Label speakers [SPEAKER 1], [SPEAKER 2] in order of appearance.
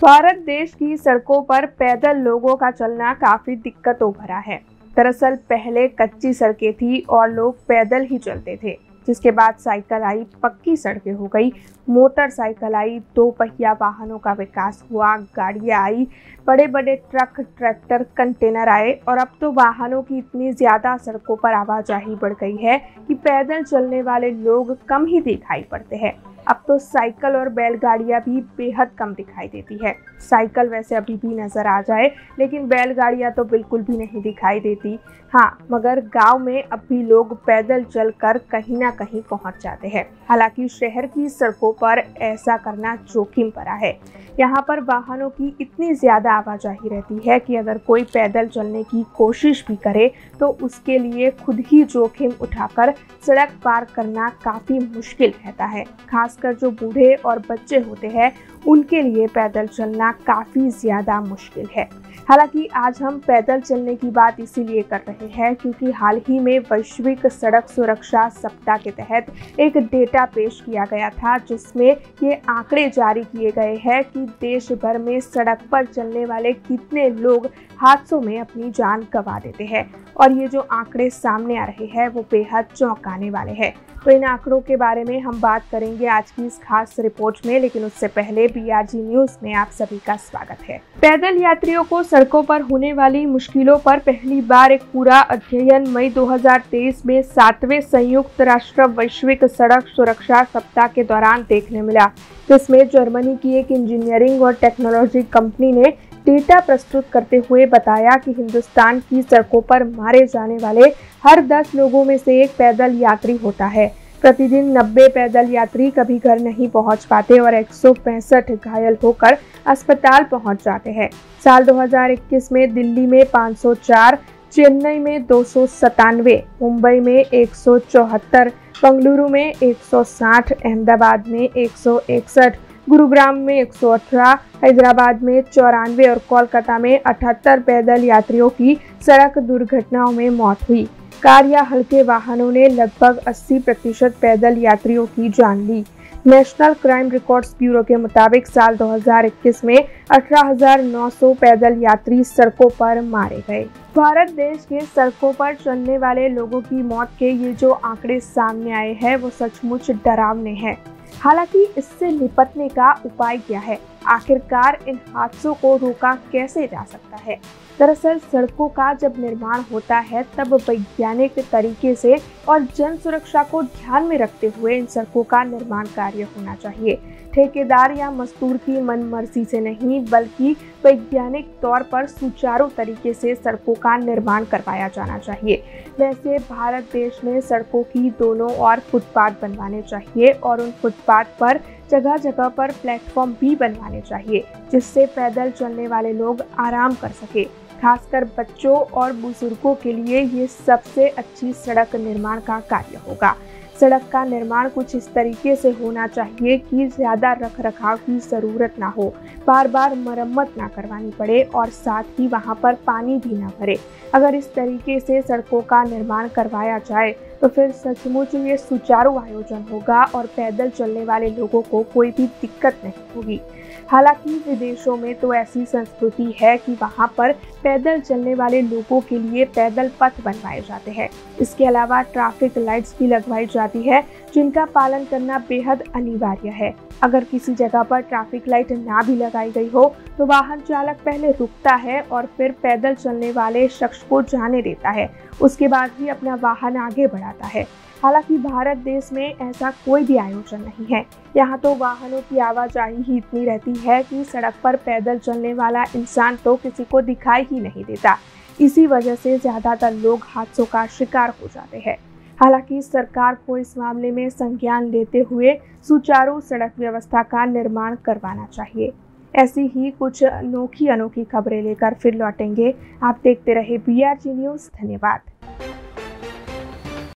[SPEAKER 1] भारत देश की सड़कों पर पैदल लोगों का चलना काफी दिक्कतों भरा है। दरअसल पहले कच्ची सड़कें थी और लोग पैदल ही चलते थे, जिसके बाद साइकिल आई, पक्की सड़कें हो गई, मोटरसाइकिल आई, दो पहिया वाहनों का विकास हुआ, गाड़ियां आई, बड़े बड़े ट्रक, ट्रैक्टर, कंटेनर आए और अब तो वाहनों की इतनी ज्यादा सड़कों पर आवाजाही बढ़ गई है कि पैदल चलने वाले लोग कम ही दिखाई पड़ते हैं। अब तो साइकिल और बैलगाड़ियां भी बेहद कम दिखाई देती है। साइकिल वैसे अभी भी नजर आ जाए, लेकिन बैलगाड़ियां तो बिल्कुल भी नहीं दिखाई देती। हाँ, मगर गांव में अब भी लोग पैदल चलकर कहीं ना कहीं पहुंच जाते हैं। हालांकि शहर की सड़कों पर ऐसा करना जोखिम भरा है। यहाँ पर वाहनों की इतनी ज्यादा आवाजाही रहती है कि अगर कोई पैदल चलने की कोशिश भी करे तो उसके लिए खुद ही जोखिम उठाकर सड़क पार करना काफी मुश्किल रहता है। खासकर जो बूढ़े और बच्चे होते हैं उनके लिए पैदल चलना काफी ज्यादा मुश्किल है। हालांकि आज हम पैदल चलने की बात इसीलिए कर रहे हैं क्योंकि हाल ही में वैश्विक सड़क सुरक्षा सप्ताह के तहत एक डेटा पेश किया गया था, जिसमें ये आंकड़े जारी किए गए हैं कि देश भर में सड़क पर चलने वाले कितने लोग हादसों में अपनी जान गंवा देते हैं। और ये जो आंकड़े सामने आ रहे हैं वो बेहद चौंकाने वाले हैं। तो इन आंकड़ों के बारे में हम बात करेंगे आज की इस खास रिपोर्ट में, लेकिन उससे पहले BRG न्यूज में आप सभी का स्वागत है। पैदल यात्रियों को सड़कों पर होने वाली मुश्किलों पर पहली बार एक पूरा अध्ययन मई 2023 में 7वें संयुक्त राष्ट्र वैश्विक सड़क सुरक्षा सप्ताह के दौरान देखने मिला, जिसमें जर्मनी की एक इंजीनियरिंग और टेक्नोलॉजी कंपनी ने डेटा प्रस्तुत करते हुए बताया कि हिंदुस्तान की सड़कों पर मारे जाने वाले हर 10 लोगों में से एक पैदल यात्री होता है। प्रतिदिन 90 पैदल यात्री कभी घर नहीं पहुंच पाते और 165 घायल होकर अस्पताल पहुंच जाते हैं। साल 2021 में दिल्ली में 504, चेन्नई में 297, मुंबई में 174, बेंगलुरु में 160, अहमदाबाद में 161, गुरुग्राम में 118, हैदराबाद में 94 और कोलकाता में 78 पैदल यात्रियों की सड़क दुर्घटनाओं में मौत हुई। कार या हल्के वाहनों ने लगभग 80% पैदल यात्रियों की जान ली। नेशनल क्राइम रिकॉर्ड्स ब्यूरो के मुताबिक साल 2021 में 18,900 पैदल यात्री सड़कों पर मारे गए। भारत देश के सड़कों पर चलने वाले लोगों की मौत के ये जो आंकड़े सामने आए हैं वो सचमुच डरावने हैं। हालांकि इससे निपटने का उपाय क्या है? आखिरकार इन हादसों को रोका कैसे जा सकता है? दरअसल सड़कों का जब निर्माण होता है तब वैज्ञानिक तरीके से और जन सुरक्षा को ध्यान में रखते हुए इन सड़कों का निर्माण कार्य होना चाहिए। ठेकेदार या मजदूर की मनमर्जी से नहीं, बल्कि वैज्ञानिक तौर पर सुचारू तरीके से सड़कों का निर्माण करवाया जाना चाहिए। वैसे भारत देश में सड़कों की दोनों ओर फुटपाथ बनवाने चाहिए और उन फुटपाथ पर जगह जगह पर प्लेटफॉर्म भी बनवाने चाहिए, जिससे पैदल चलने वाले लोग आराम कर सके। खासकर बच्चों और बुजुर्गों के लिए ये सबसे अच्छी सड़क निर्माण का कार्य होगा। सड़क का निर्माण कुछ इस तरीके से होना चाहिए कि ज़्यादा रख रखाव की ज़रूरत ना हो, बार बार मरम्मत ना करवानी पड़े और साथ ही वहाँ पर पानी भी ना भरे। अगर इस तरीके से सड़कों का निर्माण करवाया जाए तो फिर सचमुच ये सुचारू आयोजन होगा और पैदल चलने वाले लोगों को कोई भी दिक्कत नहीं होगी। हालांकि विदेशों में तो ऐसी संस्कृति है कि वहां पर पैदल चलने वाले लोगों के लिए पैदल पथ बनवाए जाते हैं। इसके अलावा ट्रैफिक लाइट्स भी लगवाई जाती है, जिनका पालन करना बेहद अनिवार्य है। अगर किसी जगह पर ट्रैफिक लाइट ना भी लगाई गई हो तो वाहन चालक पहले रुकता है और फिर पैदल चलने वाले शख्स को जाने देता है, उसके बाद ही अपना वाहन आगे बढ़ाता है। हालांकि भारत देश में ऐसा कोई भी आयोजन नहीं है। यहाँ तो वाहनों की आवाजाही ही इतनी रहती है कि सड़क पर पैदल चलने वाला इंसान तो किसी को दिखाई ही नहीं देता। इसी वजह से ज्यादातर लोग हादसों का शिकार हो जाते हैं। हालांकि सरकार को इस मामले में संज्ञान लेते हुए सुचारू सड़क व्यवस्था का निर्माण करवाना चाहिए। ऐसी ही कुछ अनोखी खबरें लेकर फिर लौटेंगे। आप देखते रहे BRG न्यूज। धन्यवाद।